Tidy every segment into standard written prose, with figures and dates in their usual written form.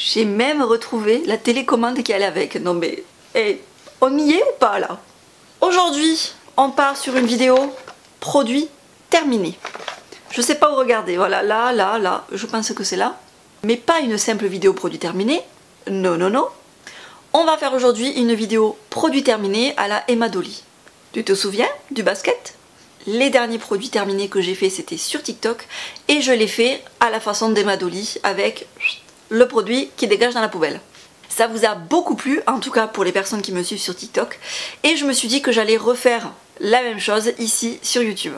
J'ai même retrouvé la télécommande qui allait avec. Non mais, on y est ou pas là? Aujourd'hui, on part sur une vidéo produit terminé. Je sais pas où regarder, voilà, là, je pense que c'est là. Mais pas une simple vidéo produit terminé, non, non, non. On va faire aujourd'hui une vidéo produit terminé à la Emma Dolly. Tu te souviens du basket? Les derniers produits terminés que j'ai fait c'était sur TikTok et je l'ai fait à la façon d'Emma Dolly avec le produit qui dégage dans la poubelle. Ça vous a beaucoup plu, en tout cas pour les personnes qui me suivent sur TikTok, et je me suis dit que j'allais refaire la même chose ici sur YouTube.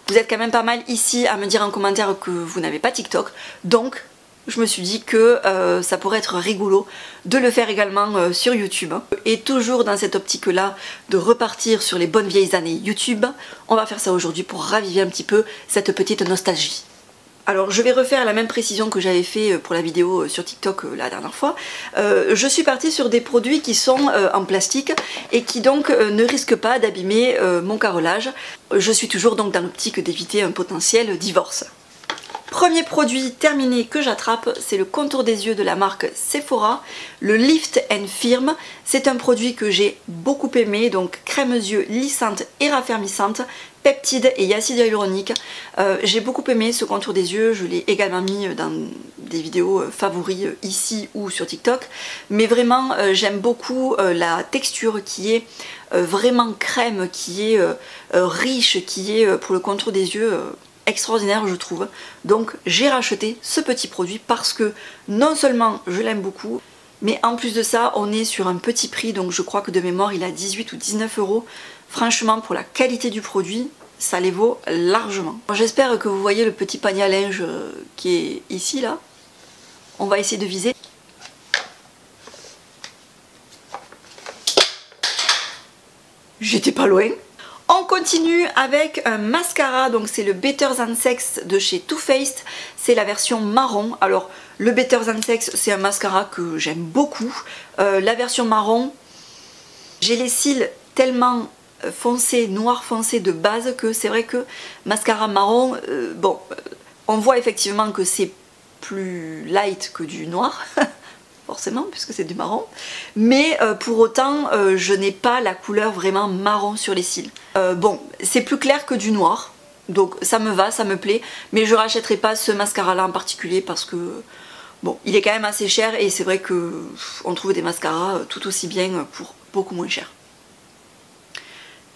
Vous êtes quand même pas mal ici à me dire en commentaire que vous n'avez pas TikTok, donc je me suis dit que ça pourrait être rigolo de le faire également sur YouTube. Et toujours dans cette optique là de repartir sur les bonnes vieilles années YouTube, on va faire ça aujourd'hui pour raviver un petit peu cette petite nostalgie. Alors je vais refaire la même précision que j'avais fait pour la vidéo sur TikTok la dernière fois. Je suis partie sur des produits qui sont en plastique et qui donc ne risquent pas d'abîmer mon carrelage. Je suis toujours donc dans l'optique d'éviter un potentiel divorce. Premier produit terminé que j'attrape, c'est le contour des yeux de la marque Sephora, le Lift and Firm. C'est un produit que j'ai beaucoup aimé, donc crème yeux lissante et raffermissante, peptides et acide hyaluronique. J'ai beaucoup aimé ce contour des yeux, je l'ai également mis dans des vidéos favoris ici ou sur TikTok. Mais vraiment j'aime beaucoup la texture qui est vraiment crème, qui est riche, qui est pour le contour des yeux extraordinaire je trouve. Donc j'ai racheté ce petit produit parce que non seulement je l'aime beaucoup, mais en plus de ça on est sur un petit prix, donc je crois que de mémoire il a 18 ou 19 euros. Franchement pour la qualité du produit ça les vaut largement. J'espère que vous voyez le petit panier à linge qui est ici là. On va essayer de viser. J'étais pas loin. On continue avec un mascara, donc c'est le Better Than Sex de chez Too Faced, c'est la version marron. Alors le Better Than Sex c'est un mascara que j'aime beaucoup, la version marron, j'ai les cils tellement foncés, noir foncé de base que c'est vrai que mascara marron, bon, on voit effectivement que c'est plus light que du noir. Forcément puisque c'est du marron, mais pour autant je n'ai pas la couleur vraiment marron sur les cils. Bon, c'est plus clair que du noir, donc ça me va, ça me plaît, mais je rachèterai pas ce mascara là en particulier parce que bon, il est quand même assez cher et c'est vrai que on trouve des mascaras tout aussi bien pour beaucoup moins cher.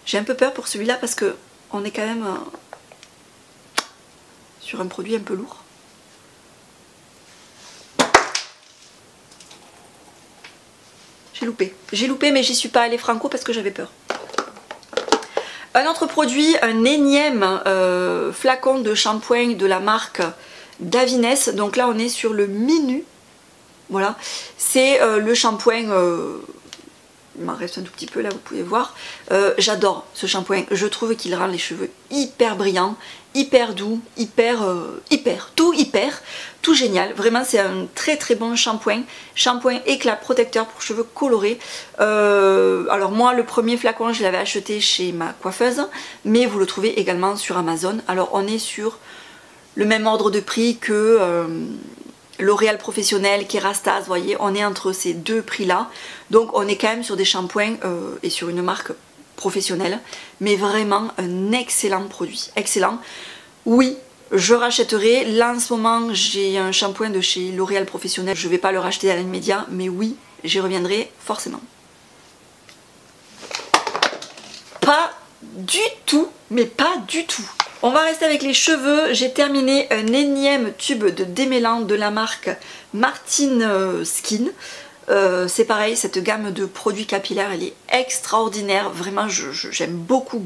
J'ai un peu peur pour celui-là parce que on est quand même sur un produit un peu lourd. J'ai loupé mais j'y suis pas allée franco parce que j'avais peur. Un autre produit, un énième flacon de shampoing de la marque Davines. Donc là on est sur le Minu. Voilà, c'est le shampoing, il m'en reste un tout petit peu là, vous pouvez voir. J'adore ce shampoing, je trouve qu'il rend les cheveux hyper brillants, hyper doux, hyper, tout génial. Vraiment c'est un très très bon shampoing. Shampoing éclat protecteur pour cheveux colorés. Alors moi le premier flacon je l'avais acheté chez ma coiffeuse, mais vous le trouvez également sur Amazon. Alors on est sur le même ordre de prix que L'Oréal Professionnel, Kérastase, vous voyez, on est entre ces deux prix là. Donc on est quand même sur des shampoings et sur une marque professionnelle, mais vraiment un excellent produit, excellent. Oui, je rachèterai. Là en ce moment j'ai un shampoing de chez L'Oréal Professionnel, je ne vais pas le racheter à l'immédiat, mais oui, j'y reviendrai forcément. Pas du tout, mais pas du tout. On va rester avec les cheveux. J'ai terminé un énième tube de démêlant de la marque Martin Skin. C'est pareil, cette gamme de produits capillaires elle est extraordinaire, vraiment j'aime beaucoup.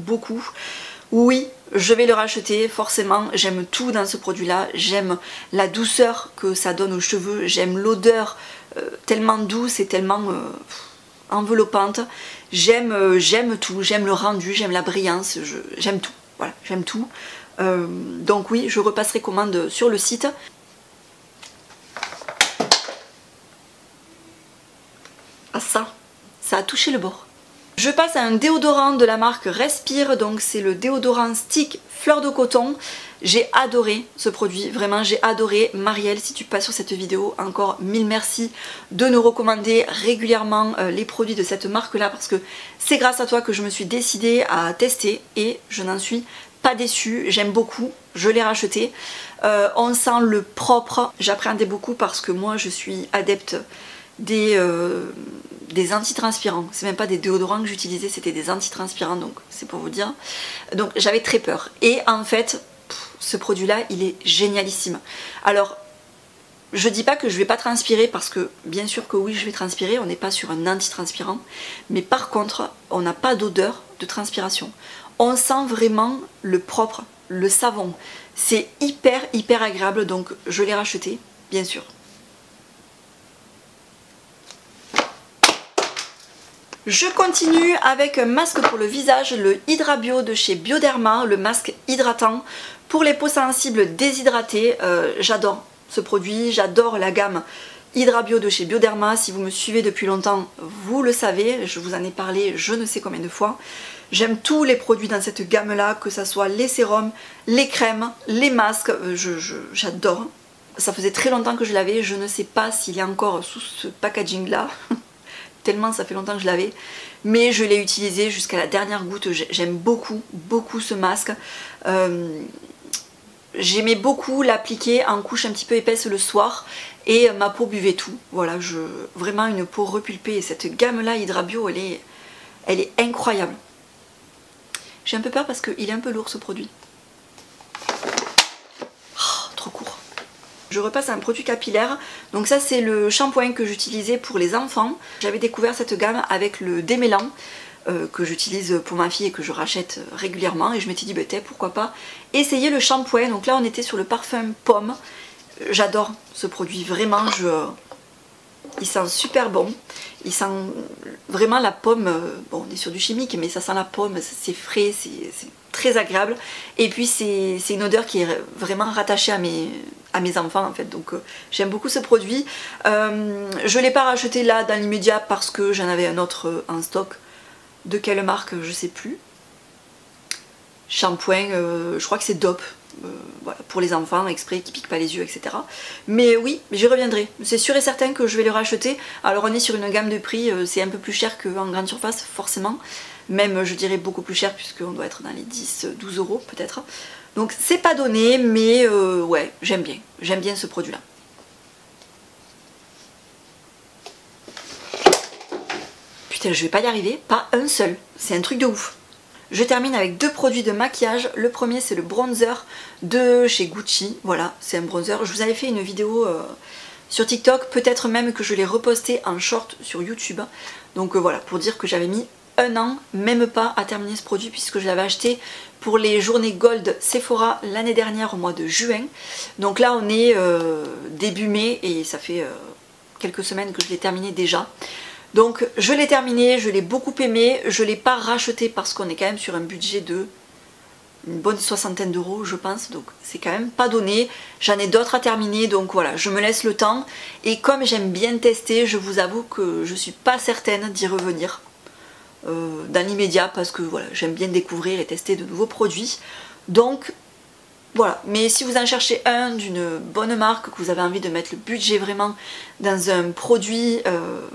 Oui, je vais le racheter forcément, j'aime tout dans ce produit là, j'aime la douceur que ça donne aux cheveux, j'aime l'odeur tellement douce et tellement enveloppante, j'aime tout, j'aime le rendu, j'aime la brillance, j'aime tout, voilà, j'aime tout. Donc oui, je repasserai commande sur le site. Ah ça a touché le bord. Je passe à un déodorant de la marque Respire, donc c'est le déodorant stick fleur de coton. J'ai adoré ce produit, vraiment j'ai adoré. Marielle, si tu passes sur cette vidéo, encore mille merci de nous recommander régulièrement les produits de cette marque là, parce que c'est grâce à toi que je me suis décidée à tester et je n'en suis pas déçue. J'aime beaucoup, je l'ai racheté. On sent le propre, j'appréhendais beaucoup parce que moi je suis adepte des antitranspirants. C'est même pas des déodorants que j'utilisais, c'était des antitranspirants, donc c'est pour vous dire. Donc j'avais très peur. Et en fait, ce produit là il est génialissime. Alors je dis pas que je vais pas transpirer, parce que bien sûr que oui je vais transpirer, on n'est pas sur un antitranspirant, mais par contre on n'a pas d'odeur de transpiration. On sent vraiment le propre, le savon. C'est hyper agréable, donc je l'ai racheté bien sûr. Je continue avec un masque pour le visage, le Hydra Bio de chez Bioderma, le masque hydratant pour les peaux sensibles déshydratées. J'adore ce produit, j'adore la gamme Hydra Bio de chez Bioderma. Si vous me suivez depuis longtemps, vous le savez, je vous en ai parlé je ne sais combien de fois. J'aime tous les produits dans cette gamme là, que ce soit les sérums, les crèmes, les masques, j'adore. Ça faisait très longtemps que je l'avais, je ne sais pas s'il est encore sous ce packaging là. Tellement ça fait longtemps que je l'avais, mais je l'ai utilisé jusqu'à la dernière goutte. J'aime beaucoup ce masque. J'aimais beaucoup l'appliquer en couche un petit peu épaisse le soir et ma peau buvait tout. Voilà, vraiment une peau repulpée, et cette gamme là Hydra Bio elle est incroyable. J'ai un peu peur parce qu'il est un peu lourd ce produit. Oh, trop court. Je repasse à un produit capillaire, donc ça c'est le shampoing que j'utilisais pour les enfants. J'avais découvert cette gamme avec le démêlant que j'utilise pour ma fille et que je rachète régulièrement, et je m'étais dit bah, pourquoi pas essayer le shampoing. Donc là on était sur le parfum pomme. J'adore ce produit, vraiment, il sent super bon, il sent vraiment la pomme. Bon on est sur du chimique mais ça sent la pomme, c'est frais, c'est très agréable, et puis c'est une odeur qui est vraiment rattachée à mes enfants en fait, donc j'aime beaucoup ce produit. Je ne l'ai pas racheté là dans l'immédiat parce que j'en avais un autre en stock. De quelle marque je sais plus. Shampoing, je crois que c'est Dop, voilà, pour les enfants exprès qui piquent pas les yeux, etc. Mais oui, j'y reviendrai, c'est sûr et certain que je vais le racheter. Alors on est sur une gamme de prix, c'est un peu plus cher qu'en grande surface forcément, même je dirais beaucoup plus cher puisqu'on doit être dans les 10-12 euros peut-être. Donc c'est pas donné, mais ouais, j'aime bien ce produit là. Putain, je vais pas y arriver, pas un seul, c'est un truc de ouf. Je termine avec deux produits de maquillage. Le premier c'est le bronzer de chez Gucci, voilà, c'est un bronzer. Je vous avais fait une vidéo sur TikTok, peut-être même que je l'ai reposté en short sur YouTube. Donc voilà, pour dire que j'avais mis un an, même pas, à terminer ce produit, puisque je l'avais acheté pour les journées Gold Sephora l'année dernière au mois de juin. Donc là on est début mai et ça fait quelques semaines que je l'ai terminé déjà. Donc je l'ai terminé, je l'ai beaucoup aimé, je ne l'ai pas racheté parce qu'on est quand même sur un budget de une bonne soixantaine d'euros je pense, donc c'est quand même pas donné. J'en ai d'autres à terminer, donc voilà, je me laisse le temps, et comme j'aime bien tester, je vous avoue que je suis pas certaine d'y revenir dans l'immédiat, parce que voilà, j'aime bien découvrir et tester de nouveaux produits. Donc voilà, mais si vous en cherchez un d'une bonne marque, que vous avez envie de mettre le budget vraiment dans un produit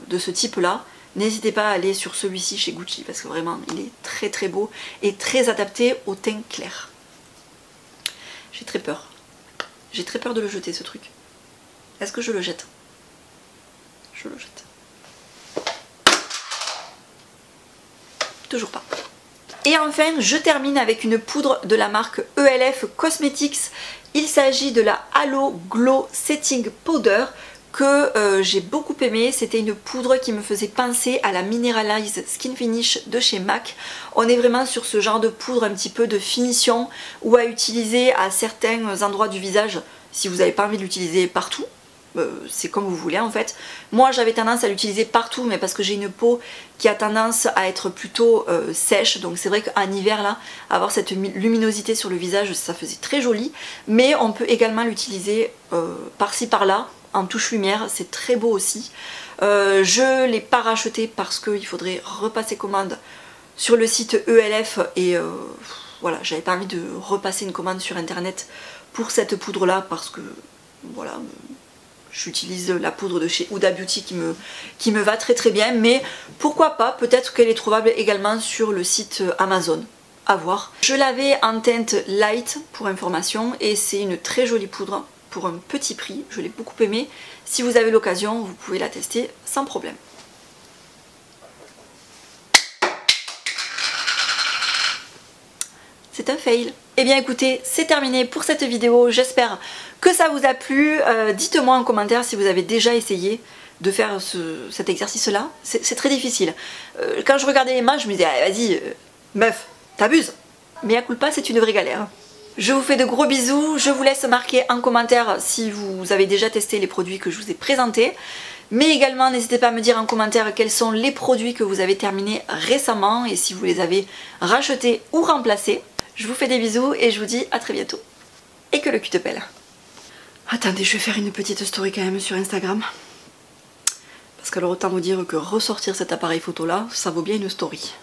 de ce type là, n'hésitez pas à aller sur celui-ci chez Gucci, parce que vraiment il est très beau et très adapté au teint clair. J'ai très peur de le jeter ce truc. Est-ce que je le jette? Je le jette. Toujours pas. Et enfin, je termine avec une poudre de la marque ELF Cosmetics. Il s'agit de la Halo Glow Setting Powder que j'ai beaucoup aimé. C'était une poudre qui me faisait penser à la Mineralize Skin Finish de chez MAC. On est vraiment sur ce genre de poudre un petit peu de finition, ou à utiliser à certains endroits du visage si vous n'avez pas envie de l'utiliser partout. C'est comme vous voulez en fait. Moi j'avais tendance à l'utiliser partout, mais parce que j'ai une peau qui a tendance à être plutôt sèche, donc c'est vrai qu'en hiver là, avoir cette luminosité sur le visage, ça faisait très joli. Mais on peut également l'utiliser par-ci par-là, en touche lumière, c'est très beau aussi. Je ne l'ai pas racheté parce qu'il faudrait repasser commande sur le site ELF et voilà, j'avais pas envie de repasser une commande sur internet pour cette poudre là parce que voilà, j'utilise la poudre de chez Huda Beauty qui me va très très bien, mais pourquoi pas, peut-être qu'elle est trouvable également sur le site Amazon. À voir. Je l'avais en teinte light pour information et c'est une très jolie poudre pour un petit prix, je l'ai beaucoup aimée. Si vous avez l'occasion, vous pouvez la tester sans problème. C'est un fail. Eh bien écoutez, c'est terminé pour cette vidéo, j'espère que ça vous a plu. Dites-moi en commentaire si vous avez déjà essayé de faire cet exercice-là. C'est très difficile. Quand je regardais les mains, je me disais, ah, vas-y, meuf, t'abuses. Mais à culpa, c'est une vraie galère. Je vous fais de gros bisous, je vous laisse marquer en commentaire si vous avez déjà testé les produits que je vous ai présentés. Mais également, n'hésitez pas à me dire en commentaire quels sont les produits que vous avez terminés récemment et si vous les avez rachetés ou remplacés. Je vous fais des bisous et je vous dis à très bientôt. Et que le cul te pèle. Attendez, je vais faire une petite story quand même sur Instagram. Parce qu'alors autant vous dire que ressortir cet appareil photo là, ça vaut bien une story.